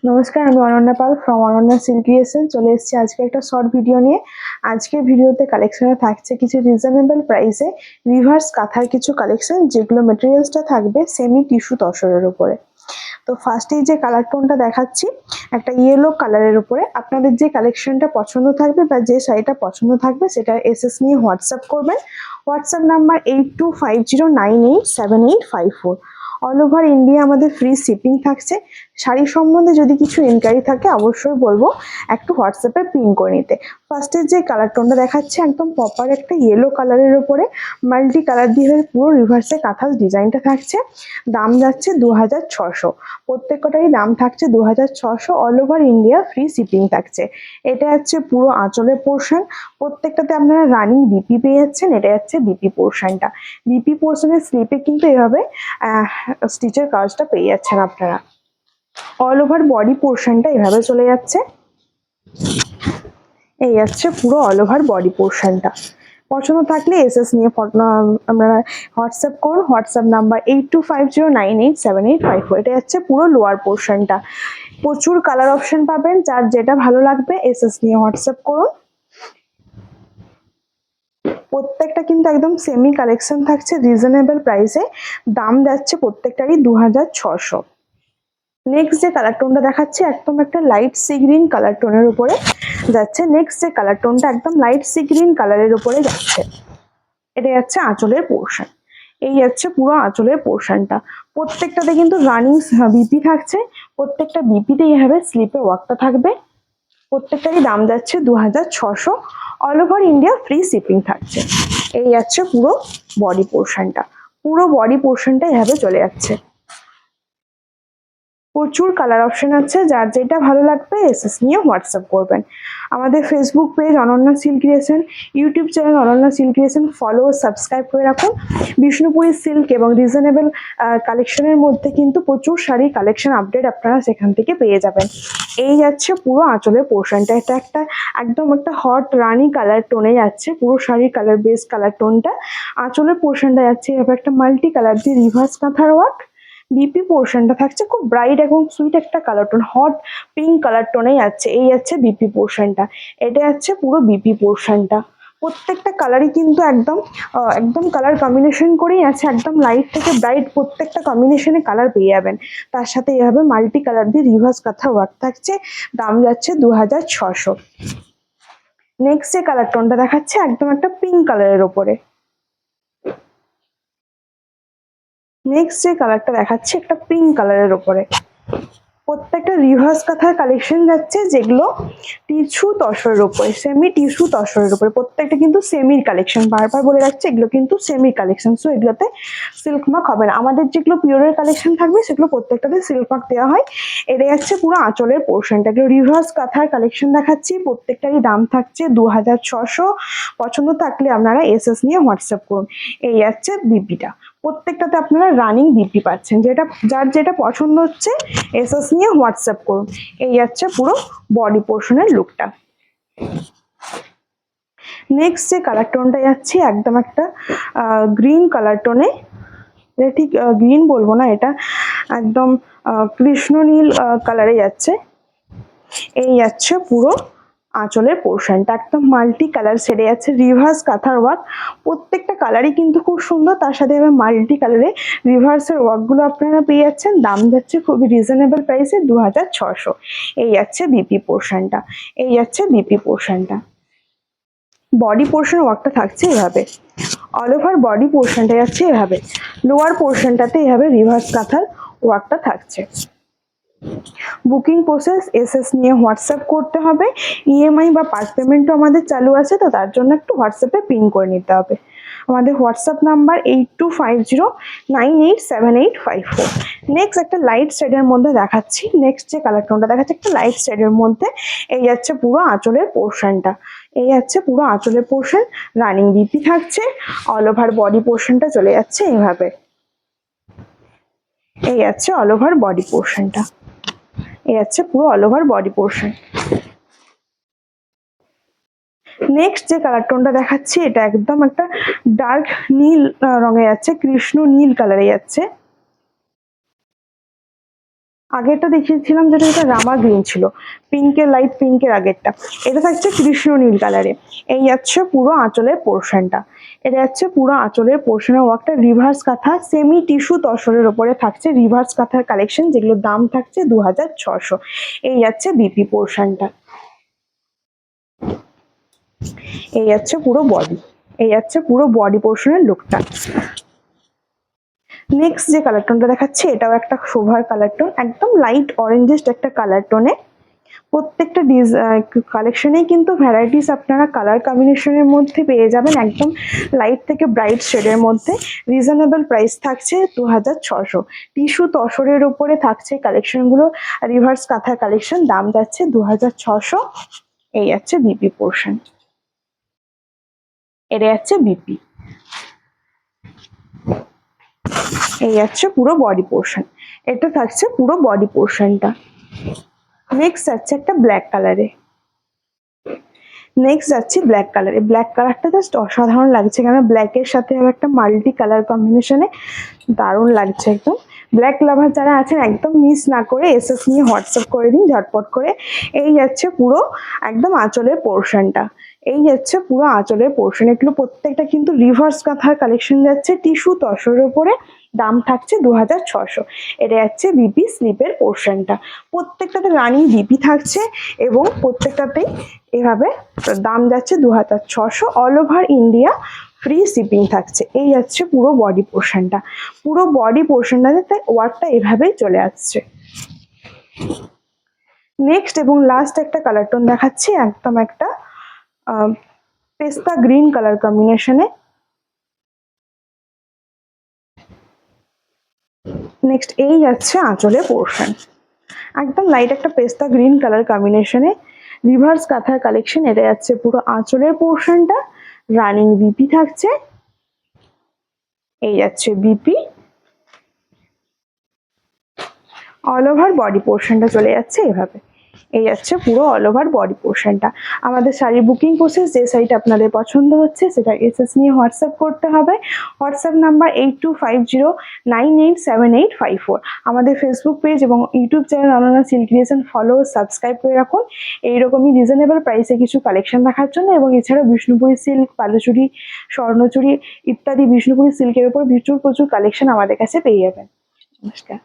নমস্কার, আমি অনন্যা পাল from Ananya silk creation. চলে এসেছি আজকে একটা শর্ট ভিডিও নিয়ে। আজকের ভিডিওতে কালেকশনে থাকছে কিছু রিজনেবল প্রাইসে রিভার্স কাঁথার কিছু কালেকশন, যেগুলো মেটেরিয়ালসটা থাকবে সেমি টিস্যু তসরের উপরে। তো ফার্স্টেই যে কালার টোনটা দেখাচ্ছি একটা ইয়েলো কালারের উপরে। আপনাদের যে কালেকশনটা পছন্দ থাকবে বা যে শাড়িটা পছন্দ থাকবে সেটা এসএস নিয়ে হোয়াটসঅ্যাপ করবেন। WhatsApp number 8250987854। All over India আমাদের ফ্রি শিপিং থাকছে। শাড়ি সম্বন্ধে যদি কিছু ইনকোয়ারি থাকে অবশ্যই বলবো একটু হোয়াটসঅ্যাপে পিন করে নিতে। ফার্স্টের যে কালার টোনটা দেখাচ্ছে একদম প্রপার একটা ইয়েলো কালারের উপরে মাল্টি কালার দিয়ে পুরো রিভার্সে কাঁথার ডিজাইনটা থাকছে। দাম যাচ্ছে 2600। প্রত্যেকটারই দাম থাকছে 2600। All over India free shipping থাকছে। এটা হচ্ছে পুরো আঁচলের পোর্শন। প্রত্যেকটাতে আপনারা রানিং বিপি পেয়ে যাচ্ছেন। এটা হচ্ছে বিপি পোর্শনটা। বিপি পোর্শনের স্লিপে কিন্তু এভাবে স্টিচের কাজটা পেয়ে যাচ্ছেন আপনারা। অল ওভার বডি পোর্শনটা এভাবে চলে যাচ্ছে। এই যাচ্ছে পুরো অল ওভার বডি পোর্শনটা। পছন্দ থাকলে এসএস নিয়ে আপনারা হোয়াটসঅ্যাপ করুন। WhatsApp number 8250987854। এটা হচ্ছে পুরো লোয়ার পোর্শনটা। প্রচুর কালার অপশন পাবেন, যার যেটা ভালো লাগবে এসএস নিয়ে হোয়াটসঅ্যাপ করুন। প্রত্যেকটা কিন্তু একদম সেমি কালেকশন থাকছে রিজনেবল প্রাইসে। দাম যাচ্ছে প্রত্যেকটারই 2600। নেক্সট যে কালার টোনটা দেখাচ্ছি একদম একটা লাইট সি গ্রিন কালার টোনের উপরে যাচ্ছে। নেক্সট যে কালার টোনটা একদম লাইট সি গ্রিন কালারের উপরে যাচ্ছে। এটা যাচ্ছে আঁচলের পোর্শন। এই যাচ্ছে পুরো আঁচলের পোর্শনটা। প্রত্যেকটাতে কিন্তু রানিং বিপি থাকছে। প্রত্যেকটা বিপিতে এইভাবে স্লিপে ওয়ার্কটা থাকবে। প্রত্যেকটারই দাম যাচ্ছে 2600। All over India free shipping থাকছে। এই যাচ্ছে পুরো বডি পোর্শনটা। পুরো বডি পোর্শনটা এভাবে চলে যাচ্ছে। প্রচুর কালার অপশন আছে, যার যেটা ভালো লাগবে এসএস নিয়ে হোয়াটসঅ্যাপ করবেন। আমাদের Facebook page Ananya silk creation, YouTube channel Ananya silk creation follow ও সাবস্ক্রাইব করে রাখুন। বিষ্ণুপুরি সিল্ক এবং রিজনেবল কালেকশনের মধ্যে কিন্তু প্রচুর শাড়ির কালেকশন আপডেট আপনারা সেখান থেকে পেয়ে যাবেন। এই যাচ্ছে পুরো আঁচলের পোর্শনটা। এটা একটা একদম একটা হট রানি কালার টোনে যাচ্ছে। পুরো শাড়ির কালার বেস কালার টোনটা। আঁচলের পোর্শনটা যাচ্ছে এভাবে একটা মাল্টি কালার দিয়ে রিভার্স কাঁথার ওয়ার্ক। বিপি পোর্শনটা থাকছে খুব ব্রাইট এবং সুইট একটা colour tone, hot pink colour টোনে যাচ্ছে। এই যাচ্ছে বিপি পোর্শনটা। এটা যাচ্ছে পুরো বিপি পোর্শনটা। প্রত্যেকটা কালারই কিন্তু একদম একদম কালার কম্বিনেশন করেই আছে। একদম লাইট থেকে ব্রাইট প্রত্যেকটা কম্বিনেশনে কালার পেয়ে যাবেন। তার সাথে এভাবে মাল্টি কালার দিয়ে রিভার্স কাঁথা ওয়ার্ক থাকছে। দাম যাচ্ছে 2600। নেক্সট যে কালার টোনটা দেখাচ্ছে একদম একটা পিঙ্ক কালারের ওপরে। নেক্সট যে কালারটা দেখাচ্ছে একটা পিঙ্ক কালারের ওপরে। প্রত্যেকটা রিভার্স কাঁথার কালেকশন যাচ্ছে, যেগুলো টিস্যু তসরের উপরে, সেমি টিস্যু তসরের উপরে। প্রত্যেকটা কিন্তু সেমির কালেকশন, বারবার বলে রাখছে এগুলো কিন্তু সেমি কালেকশন। সো এগুলোতে সিল্ক মার্ক হবে না। আমাদের যেগুলো পিওরের কালেকশন থাকবে সেগুলো প্রত্যেকটাতে সিল্ক মার্ক দেওয়া হয়। এটা যাচ্ছে পুরো আঁচলের পোর্শনটা। এগুলো রিভার্স কাঁথার কালেকশন দেখাচ্ছি। প্রত্যেকটারই দাম থাকছে 2600। পছন্দ থাকলে আপনারা এসএস নিয়ে হোয়াটসঅ্যাপ করুন। এই যাচ্ছে বিপিটা। প্রত্যেকটাতে আপনারা রানিং বিপি পাচ্ছেন। যার যেটা পছন্দ হচ্ছে এসএস নিয়ে হোয়াটসঅ্যাপ করুন। এই যাচ্ছে পুরো বডি পোর্শনের লুকটা। নেক্সট যে কালার টোনটা যাচ্ছে একদম একটা গ্রিন কালার টোনে। এটা ঠিক গ্রিন বলবো না, এটা একদম কৃষ্ণ নীল কালারে যাচ্ছে। এই যাচ্ছে পুরো আঁচলের পোর্শনটা। একদম মাল্টি কালার সেরে যাচ্ছে রিভার্স কাঁথার ওয়ার্ক। প্রত্যেকটা কালারই কিন্তু খুব সুন্দর। তার সাথে এবার মাল্টি কালারে রিভার্সের ওয়ার্কগুলো আপনারা পেয়ে যাচ্ছেন। দাম যাচ্ছে খুবই রিজনেবল প্রাইসে 2600। এই যাচ্ছে বিপি পোর্শনটা। এই যাচ্ছে বিপি পোর্শনটা। বডি পোর্শন ওয়ার্কটা থাকছে এভাবে। অল ওভার বডি পোর্শনটা যাচ্ছে এভাবে। লোয়ার পোর্শনটাতে এভাবে রিভার্স কাঁথার ওয়ার্কটা থাকছে। বুকিং প্রসেস এসএস নিয়ে হোয়াটসঅ্যাপ করতে হবে। ইএমআই বা পার্ট পেমেন্টও আমাদের চালু আছে, তো তার জন্য একটু হোয়াটসঅ্যাপে পিন করে নিতে হবে। আমাদের হোয়াটসঅ্যাপ নাম্বার 8250987854। নেক্সট একটা লাইট শেডের মধ্যে দেখাচ্ছি। নেক্সট যে কালার টোনটা দেখাচ্ছে একটা লাইট শেডের মধ্যে। এই যাচ্ছে পুরো আঁচলের পোর্শনটা। এই যাচ্ছে পুরো আঁচলের পোর্শন। রানিং বিপি থাকছে। অল ওভার বডি পোর্শনটা চলে যাচ্ছে এইভাবে। এই যাচ্ছে অল ওভার বডি পোর্শনটা। এই যাচ্ছে পুরো all over body portion. Next যে কালার টোনটা দেখাচ্ছি এটা একদম একটা ডার্ক নীল রঙে যাচ্ছে, কৃষ্ণ নীল কালারে যাচ্ছে। আগেরটা দেখিয়েছিলাম যেটা এটা রামা গ্রিন ছিল, পিঙ্কের লাইট পিঙ্কের আগেরটা। এটা থাকছে কৃষ্ণ নীল কালারে। এই যাচ্ছে পুরো আঁচলের পোর্শনটা। এটা যাচ্ছে পুরো আঁচলের পোর্শনের ওয়ার্কটা। রিভার্স কাঁথা সেমি টিস্যু তসরের ওপরে থাকছে রিভার্স কাঁথার কালেকশন, যেগুলোর দাম থাকছে 2600। এই যাচ্ছে বিপি পোর্শনটা। এই যাচ্ছে পুরো বডি। এই যাচ্ছে পুরো বডি পোর্শনের লুকটা। নেক্সট যে কালার টোনটা দেখাচ্ছি এটাও একটা শোভার কালার টোন, একদম লাইট অরেঞ্জিস্ট একটা কালার টোনে। প্রত্যেকটা কালেকশনেই কিন্তু ভ্যারাইটিস আপনারা কালার কম্বিনেশনের মধ্যে পেয়ে যাবেন, একদম লাইট থেকে ব্রাইট শেডের মধ্যে। রিজনেবল প্রাইস থাকছে 2600। টিস্যু তসরের উপরে থাকছে কালেকশনগুলো, রিভার্স কাঁথা কালেকশন, দাম যাচ্ছে 2600। এই যাচ্ছে বিপি পোর্শন। এটা যাচ্ছে বিপি। এই যাচ্ছে পুরো বডি পোর্শন। এটা থাকছে পুরো বডি পোর্শনটা। নেক্সট যাচ্ছে একটা ব্ল্যাক কালারে। নেক্সট যাচ্ছি ব্ল্যাক কালারে। ব্ল্যাক কালারটা জাস্ট অসাধারণ লাগছে, কেন ব্ল্যাকের সাথে একটা মাল্টি কালার কম্বিনেশনে দারুণ লাগছে একদম। ব্ল্যাক লাভার যারা আছেন একদম মিস না করে এসএস নিয়ে হোয়াটসঅ্যাপ করে দিন ঝটপট করে। এই যাচ্ছে পুরো একদম আঁচলের পোর্শনটা। এই যাচ্ছে পুরো আঁচলের পোর্শন। এগুলো প্রত্যেকটা কিন্তু রিভার্স কাঁথার কালেকশন যাচ্ছে টিস্যু তসরের উপরে, দাম থাকছে 2600। এটা যাচ্ছে বিপি স্লিপের পোর্শনটা। প্রত্যেকটাতে রানিং বিপি থাকছে এবং প্রত্যেকটাতেই এভাবে দাম যাচ্ছে 2600। All over India free shipping থাকছে। এই যাচ্ছে পুরো বডি পোর্শনটা। পুরো বডি পোর্শনটাতে ওয়ার্কটা এভাবেই চলে আসছে। নেক্সট এবং লাস্ট একটা কালার টোন দেখাচ্ছি, একদম একটা পেস্তা গ্রিন কালার কম্বিনেশনে। নেক্সট এই যাচ্ছে আঁচলের পোর্শন, একদম লাইট একটা পেস্তা গ্রিন কালার কম্বিনেশনে রিভার্স কাঁথার কালেকশন। এটা যাচ্ছে পুরো আঁচলের পোর্শনটা, রানিং বিপি থাকছে। এই যাচ্ছে বিপি। অল ওভার বডি পোর্শনটা চলে যাচ্ছে এভাবে। এই যাচ্ছে পুরো অল ওভার বডি পোর্শনটা। আমাদের শাড়ির বুকিং প্রসেস, যে শাড়িটা আপনাদের পছন্দ হচ্ছে সেটা এসএস নিয়ে হোয়াটসঅ্যাপ করতে হবে। WhatsApp number 8250987854। আমাদের ফেসবুক পেজ এবং YouTube channel Ananya silk creation follow subscribe করে রাখুন এইরকমই রিজনেবল প্রাইসে কিছু কালেকশন দেখার জন্য। এবং এছাড়াও বিষ্ণুপুরি সিল্ক, পালুচুরি, স্বর্ণচুরি ইত্যাদি বিষ্ণুপুরি সিল্কের উপর প্রচুর কালেকশন আমাদের কাছে পেয়ে যাবেন। নমস্কার।